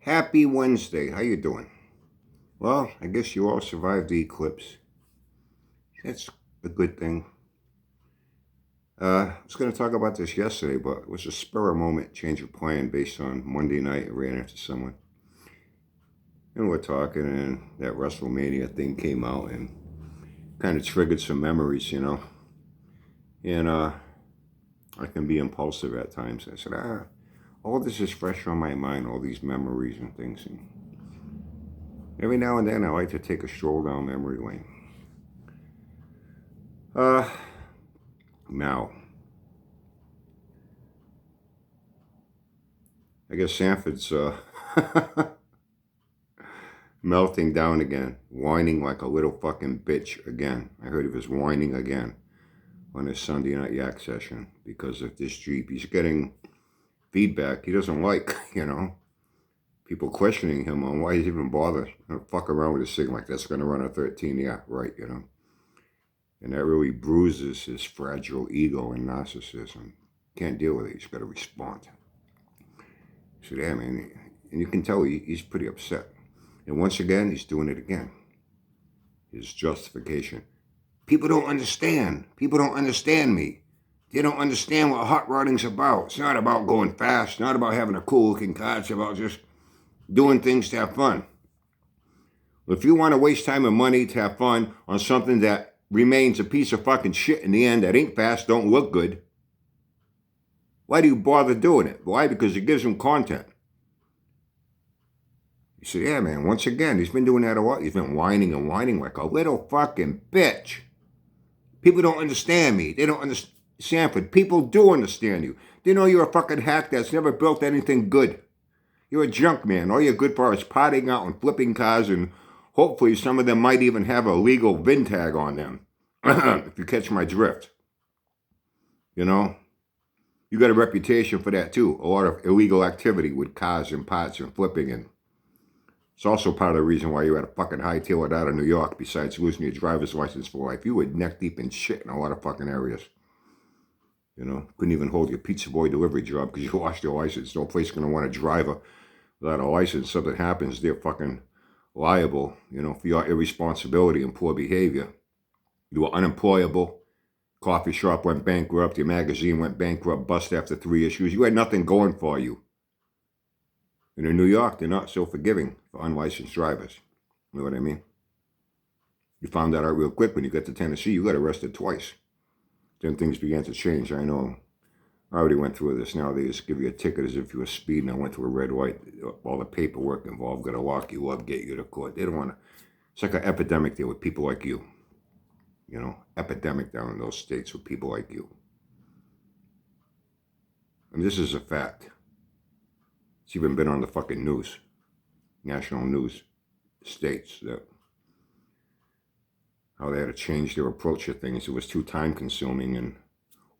Happy Wednesday. How you doing? Well, I guess you all survived the eclipse. That's a good thing. I was going to talk about this yesterday, but it was a spur of moment change of plan based on Monday night. I ran into someone. And we're talking, and that WrestleMania thing came out and kind of triggered some memories, And I can be impulsive at times. I said, all this is fresh on my mind, all these memories and things. And every now and then I like to take a stroll down memory lane. Now, I guess Sanford's melting down again, whining like a little fucking bitch again. I heard he was whining again on his Sunday night yak session because of this Jeep. He's getting feedback he doesn't like, People questioning him on why he's even bothered. Fuck around with a thing like that's going to run a 13. Yeah, right, And that really bruises his fragile ego and narcissism. Can't deal with it. He's got to respond. So, yeah, man. And you can tell he's pretty upset. And once again, he's doing it again. His justification. People don't understand. People don't understand me. They don't understand what hot rodding's about. It's not about going fast. It's not about having a cool looking car. It's about just doing things to have fun. If you want to waste time and money to have fun on something that remains a piece of fucking shit in the end, that ain't fast, don't look good, why do you bother doing it? Why? Because it gives him content. You say, yeah, man, once again, he's been doing that a lot. He's been whining and whining like a little fucking bitch. People don't understand me. They don't understand. Sanford, people do understand you. They know you're a fucking hack that's never built anything good. You're a junk man. All you're good for is potting out and flipping cars, and hopefully some of them might even have a legal VIN tag on them, if you catch my drift. You got a reputation for that too. A lot of illegal activity with cars and pots and flipping, and it's also part of the reason why you had a fucking hightail it out of New York, besides losing your driver's license for life. You were neck deep in shit in a lot of fucking areas. Couldn't even hold your pizza boy delivery job because you lost your license. No place going to want a driver without a license. Something happens, they're fucking liable, for your irresponsibility and poor behavior. You were unemployable. Coffee shop went bankrupt. Your magazine went bankrupt, bust after 3 issues. You had nothing going for you. And in New York, they're not so forgiving for unlicensed drivers. You know what I mean? You found that out real quick when you got to Tennessee. You got arrested twice. Then things began to change. I know. I already went through this. Now they just give you a ticket as if you were speeding. I went through a red light. All the paperwork involved, got to lock you up, get you to court. They don't want to. It's like an epidemic there with people like you. Epidemic down in those states with people like you. And this is a fact. It's even been on the fucking news. National news states that how they had to change their approach to things. It was too time consuming and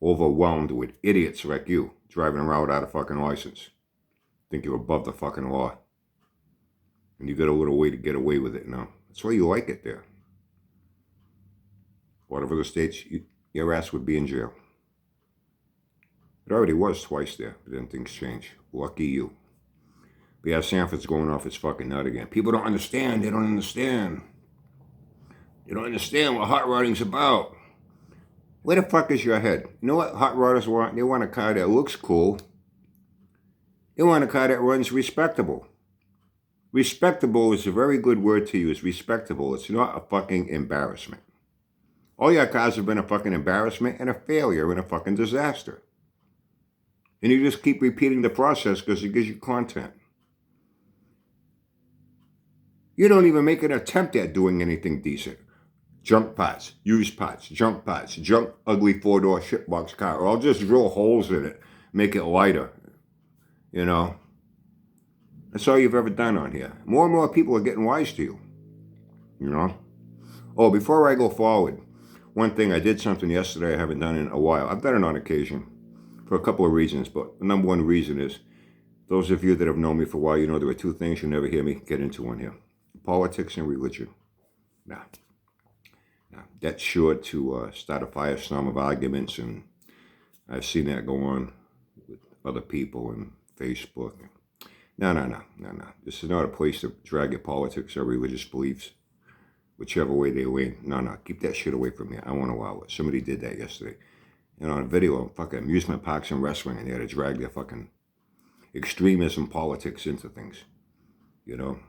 overwhelmed with idiots like you driving around without a fucking license. Think you're above the fucking law. And you got a little way to get away with it now. That's why you like it there. A lot of other states, your ass would be in jail. It already was twice there, but then things change. Lucky you. But yeah, Sanford's going off his fucking nut again. People don't understand. They don't understand. They don't understand what hot rodding's about. Where the fuck is your head? You know what hot rodders want? They want a car that looks cool. They want a car that runs respectable. Respectable is a very good word to use. Respectable. It's not a fucking embarrassment. All your cars have been a fucking embarrassment and a failure and a fucking disaster. And you just keep repeating the process because it gives you content. You don't even make an attempt at doing anything decent. Junk pots, used pots, junk ugly 4-door shitbox car. Or I'll just drill holes in it, make it lighter. That's all you've ever done on here. More and more people are getting wise to you. Oh, before I go forward, one thing, I did something yesterday I haven't done in a while. I've done it on occasion for a couple of reasons, but the number one reason is, those of you that have known me for a while, there are two things you never hear me get into on here. Politics and religion. Now, that's sure to start a firestorm of arguments, and I've seen that go on with other people and Facebook. No, no, no, no, no. This is not a place to drag your politics or religious beliefs, whichever way they lean. No, no. Keep that shit away from me. I won't allow it. Somebody did that yesterday. And on a video of fucking amusement parks and wrestling, and they had to drag their fucking extremism politics into things. You know?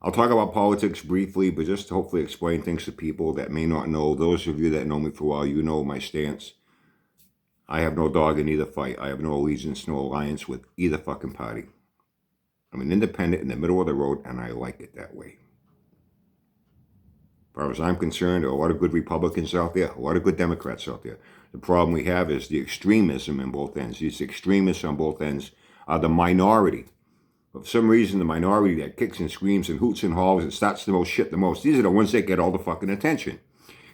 I'll talk about politics briefly, but just to hopefully explain things to people that may not know. Those of you that know me for a while, you know my stance. I have no dog in either fight. I have no allegiance, no alliance with either fucking party. I'm an independent in the middle of the road, and I like it that way. As far as I'm concerned, there are a lot of good Republicans out there, a lot of good Democrats out there. The problem we have is the extremism in both ends. These extremists on both ends are the minority. But for some reason, the minority that kicks and screams and hoots and hollers and starts the most shit the most, these are the ones that get all the fucking attention.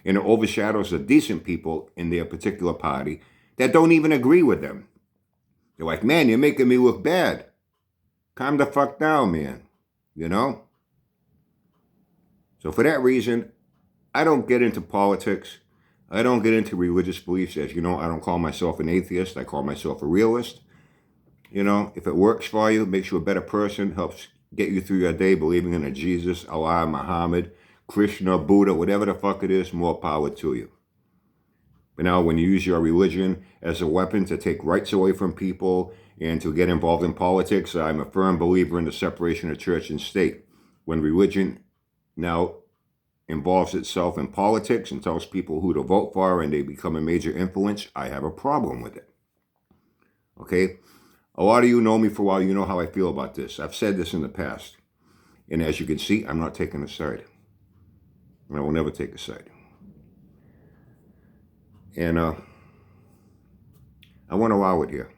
And it overshadows the decent people in their particular party that don't even agree with them. They're like, man, you're making me look bad. Calm the fuck down, man. You know? So for that reason, I don't get into politics. I don't get into religious beliefs. As you know, I don't call myself an atheist. I call myself a realist. You know, if it works for you, makes you a better person, helps get you through your day believing in a Jesus, Allah, Muhammad, Krishna, Buddha, whatever the fuck it is, more power to you. But now when you use your religion as a weapon to take rights away from people and to get involved in politics, I'm a firm believer in the separation of church and state. When religion now involves itself in politics and tells people who to vote for and they become a major influence, I have a problem with it. Okay? A lot of you know me for a while. You know how I feel about this. I've said this in the past. And as you can see, I'm not taking a side. And I will never take a side. And I won't allow it here.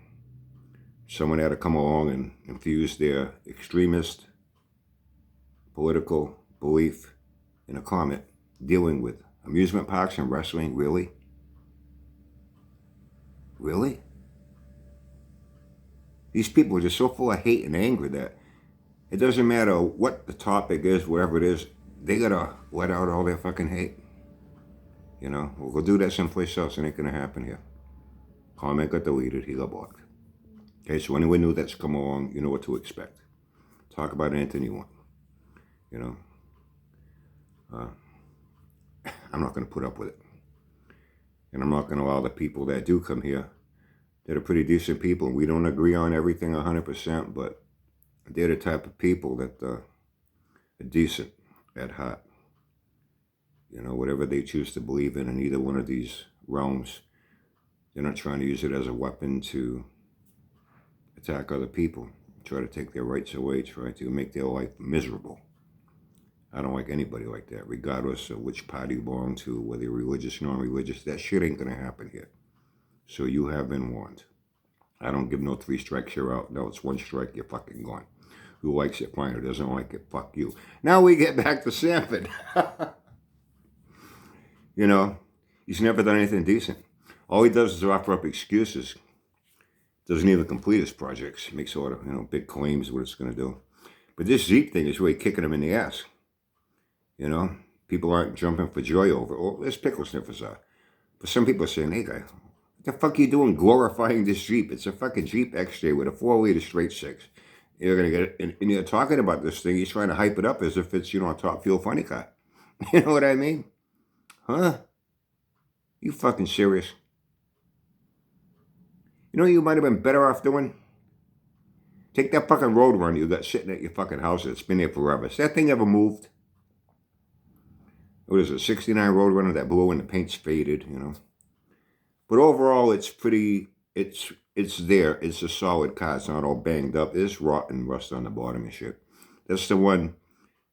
Someone had to come along and infuse their extremist political belief in a comment dealing with amusement parks and wrestling. Really? Really? These people are just so full of hate and anger that it doesn't matter what the topic is, whatever it is, they gotta let out all their fucking hate. You know, we'll go do that someplace else. It ain't gonna happen here. Comment got deleted, he got blocked. Okay, so anyone new that's come along, you know what to expect. Talk about anything you want. You know, I'm not gonna put up with it. And I'm not gonna allow the people that do come here, that are pretty decent people, and we don't agree on everything 100%, but they're the type of people that are decent at heart. You know, whatever they choose to believe in either one of these realms, they're not trying to use it as a weapon to attack other people, try to take their rights away, try to make their life miserable. I don't like anybody like that, regardless of which party you belong to, whether you're religious, non-religious. That shit ain't gonna happen here. So you have been warned. I don't give no 3 strikes, you're out. No, it's 1 strike, you're fucking gone. Who likes it, fine. Who doesn't like it, fuck you. Now we get back to Sanford. You know, he's never done anything decent. All he does is offer up excuses. Doesn't even complete his projects. Makes a lot of, big claims what it's going to do. But this Jeep thing is really kicking him in the ass. You know, people aren't jumping for joy over it. Well, there's pickle sniffers are. But some people are saying, hey, guy, what the fuck are you doing glorifying this Jeep? It's a fucking Jeep X-Ray with a 4-liter straight 6. You're going to get it. And you're talking about this thing. He's trying to hype it up as if it's, a top fuel funny car. You know what I mean? Huh? You fucking serious? You know what you might have been better off doing? Take that fucking Road Runner you got sitting at your fucking house that's been there forever. Has that thing ever moved? What is it, 69 Road Runner that blew and the paint's faded, But overall, it's pretty, it's there. It's a solid car. It's not all banged up. It's rotten rust on the bottom and shit. That's the one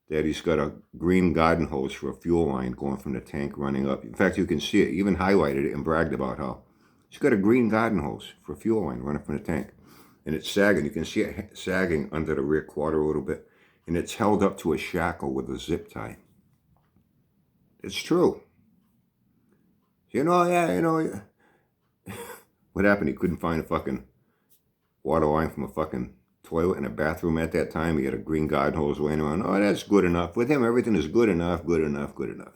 that he's got a green garden hose for a fuel line going from the tank running up. In fact, you can see it. He even highlighted it and bragged about how he's got a green garden hose for a fuel line running from the tank. And it's sagging. You can see it sagging under the rear quarter a little bit. And it's held up to a shackle with a zip tie. It's true. What happened? He couldn't find a fucking water line from a fucking toilet in a bathroom at that time. He had a green garden hose laying around. Oh, that's good enough. With him, everything is good enough, good enough, good enough.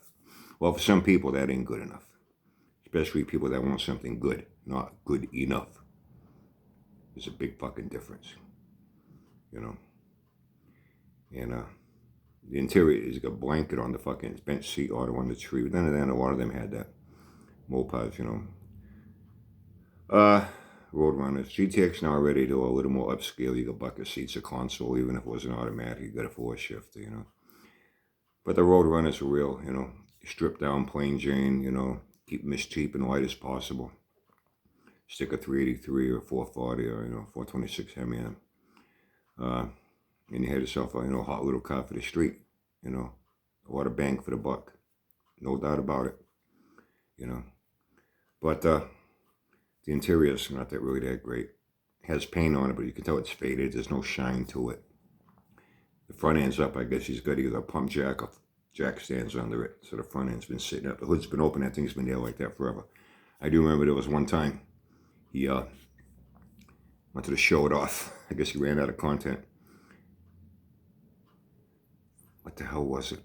Well, for some people, that ain't good enough. Especially people that want something good, not good enough. There's a big fucking difference, And the interior is got a blanket on the fucking bench seat auto on the tree. But then a lot of them had that. Mopeds, you know. Roadrunners. GTX now ready to a little more upscale. You got bucket seats, a console, even if it wasn't automatic, you got a 4-shifter, you know. But the Roadrunners are real, you know. Stripped down plain Jane, you know. Keep them as cheap and light as possible. Stick a 383 or 440 or, you know, 426 Hemi in them. And you had yourself a, you know, hot little car for the street, you know. A lot of bang for the buck. No doubt about it, you know. But the interior's not really that great. It has paint on it, but you can tell it's faded. There's no shine to it. The front end's up. I guess he's got either a pump jack or jack stands under it. So the front end's been sitting up. The hood's been open. That thing's been there like that forever. I do remember there was one time he wanted to show it off. I guess he ran out of content. What the hell was it?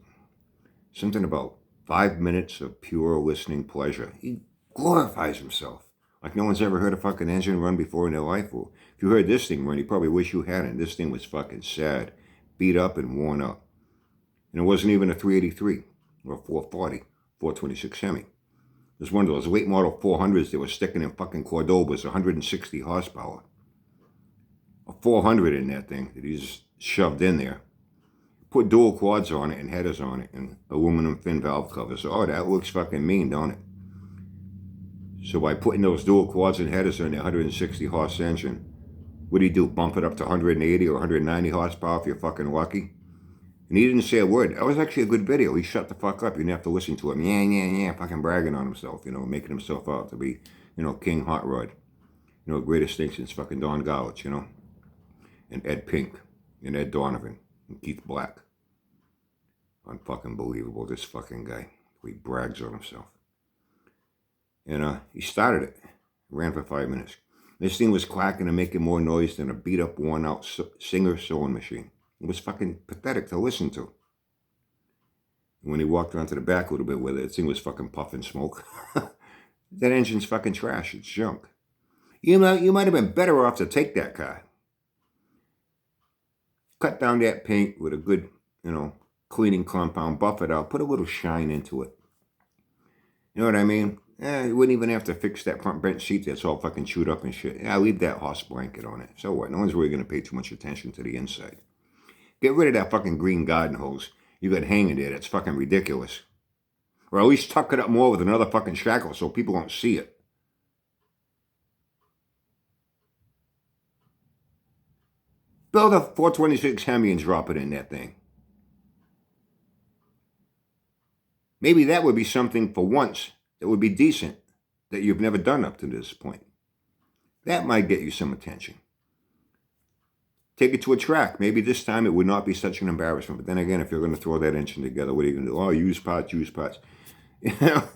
Something about 5 minutes of pure listening pleasure. He glorifies himself. Like no one's ever heard a fucking engine run before in their life. Well, if you heard this thing run, you probably wish you hadn't. This thing was fucking sad, beat up and worn out. And it wasn't even a 383 or a 440, 426 Hemi. It was one of those late model 400s they were sticking in fucking Cordobas, 160 horsepower. A 400 in that thing that he just shoved in there. Put dual quads on it and headers on it and aluminum fin valve covers. Oh, that looks fucking mean, don't it? So by putting those dual quads and headers in the 160 horse engine, what do you do? Bump it up to 180 or 190 horsepower if you're fucking lucky? And he didn't say a word. That was actually a good video. He shut the fuck up. You didn't have to listen to him. Yeah, fucking bragging on himself, you know, making himself out to be, you know, King Hot Rod. You know, greatest thing since fucking Don Gouch, you know, and Ed Pink and Ed Donovan and Keith Black. Unfucking believable, this fucking guy. He brags on himself. And he started it. Ran for 5 minutes. This thing was clacking and making more noise than a beat-up, worn-out Singer sewing machine. It was fucking pathetic to listen to. And when he walked around to the back a little bit with it, the thing was fucking puffing smoke. That engine's fucking trash. It's junk. You might have been better off to take that car. Cut down that paint with a good, you know, cleaning compound, buff it out, put a little shine into it. You know what I mean? You wouldn't even have to fix that front bench seat that's all fucking chewed up and shit. Yeah, leave that horse blanket on it. So what? No one's really going to pay too much attention to the inside. Get rid of that fucking green garden hose you got hanging there. That's fucking ridiculous. Or at least tuck it up more with another fucking shackle so people don't see it. Build a 426 Hemi and drop it in that thing. Maybe that would be something for once that would be decent that you've never done up to this point. That might get you some attention. Take it to a track. Maybe this time it would not be such an embarrassment. But then again, if you're going to throw that engine together, what are you going to do? Oh, use parts. You know,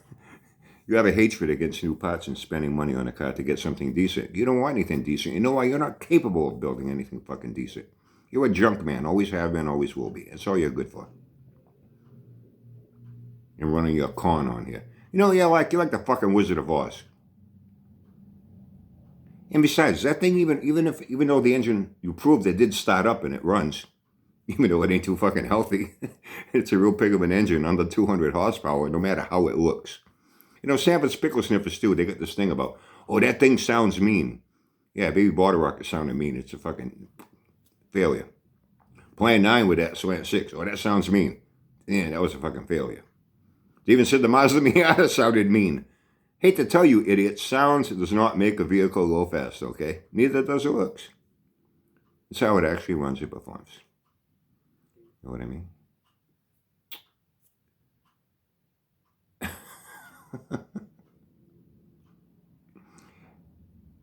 you have a hatred against new parts and spending money on a car to get something decent. You don't want anything decent. You know why? You're not capable of building anything fucking decent. You're a junk man. Always have been, always will be. That's all you're good for. And running your con on here. You know, you're like the fucking Wizard of Oz. And besides, that thing, even though the engine, you proved it did start up and it runs, even though it ain't too fucking healthy, it's a real pig of an engine under 200 horsepower, no matter how it looks. You know, Sanford Pickle Sniffers too, they got this thing about, oh, that thing sounds mean. Yeah, Baby Border Rocket sounded mean. It's a fucking failure. Plan 9 with that Slant 6. Oh, that sounds mean. Yeah, that was a fucking failure. They even said the Mazda Miata sounded mean. Hate to tell you, idiots, sounds does not make a vehicle go fast, okay? Neither does it looks. It's how it actually runs and performs. You know what I mean?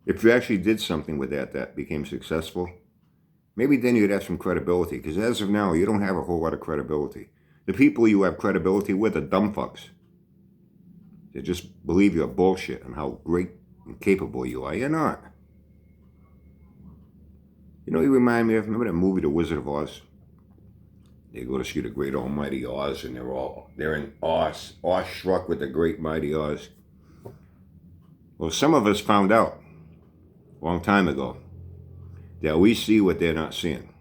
If you actually did something with that became successful, maybe then you'd have some credibility. Because as of now, you don't have a whole lot of credibility. The people you have credibility with are dumb fucks. They just believe you're bullshit and how great and capable you are. You're not. You know, you remind me of, remember that movie, The Wizard of Oz? They go to see the great almighty Oz, and they're in awestruck with the great mighty Oz. Well, some of us found out a long time ago that we see what they're not seeing.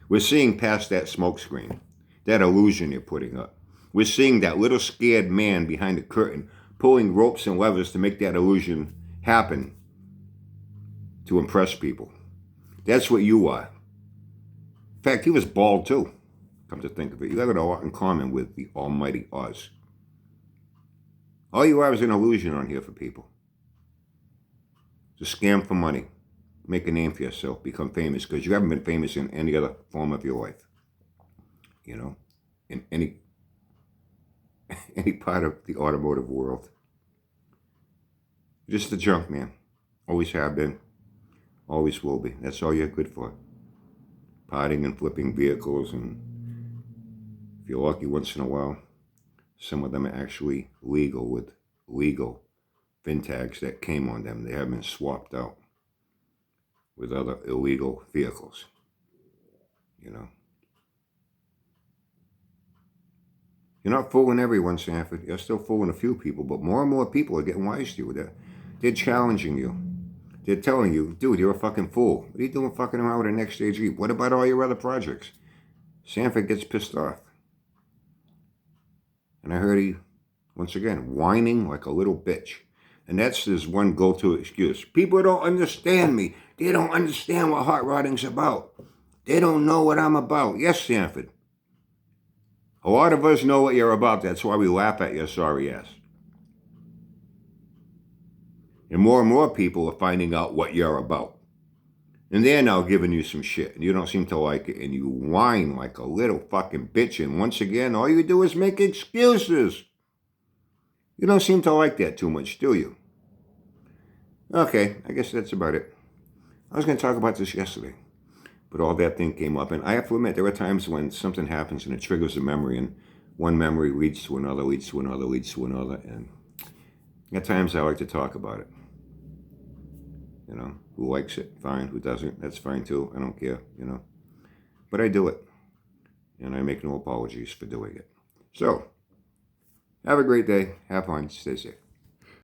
We're seeing past that smokescreen, that illusion you're putting up. We're seeing that little scared man behind the curtain pulling ropes and levers to make that illusion happen to impress people. That's what you are. In fact, he was bald too, come to think of it. You have a lot in common with the almighty Oz. All you are is an illusion on here for people. It's a scam for money. Make a name for yourself, become famous, because you haven't been famous in any other form of your life. You know, in any part of the automotive world. Just a junk man. Always have been. Always will be. That's all you're good for. Potting and flipping vehicles, and if you're lucky once in a while, some of them are actually legal with legal VIN tags that came on them. They haven't been swapped out with other illegal vehicles. You know. You're not fooling everyone, Sanford. You're still fooling a few people, but more and more people are getting wise to you. They're challenging you. They're telling you, dude, you're a fucking fool. What are you doing fucking around with a next stage Jeep? What about all your other projects? Sanford gets pissed off. And I heard he, once again, whining like a little bitch. And that's his one go-to excuse. People don't understand me. They don't understand what hot rodding's about. They don't know what I'm about. Yes, Sanford. A lot of us know what you're about. That's why we laugh at your sorry ass. And more people are finding out what you're about. And they're now giving you some shit. And you don't seem to like it. And you whine like a little fucking bitch. And once again, all you do is make excuses. You don't seem to like that too much, do you? Okay, I guess that's about it. I was going to talk about this yesterday. But all that thing came up. And I have to admit, there are times when something happens and it triggers a memory. And one memory leads to another, leads to another, leads to another. And at times I like to talk about it. You know, who likes it, fine. Who doesn't, that's fine too. I don't care, you know. But I do it. And I make no apologies for doing it. So, have a great day. Have fun. Stay safe.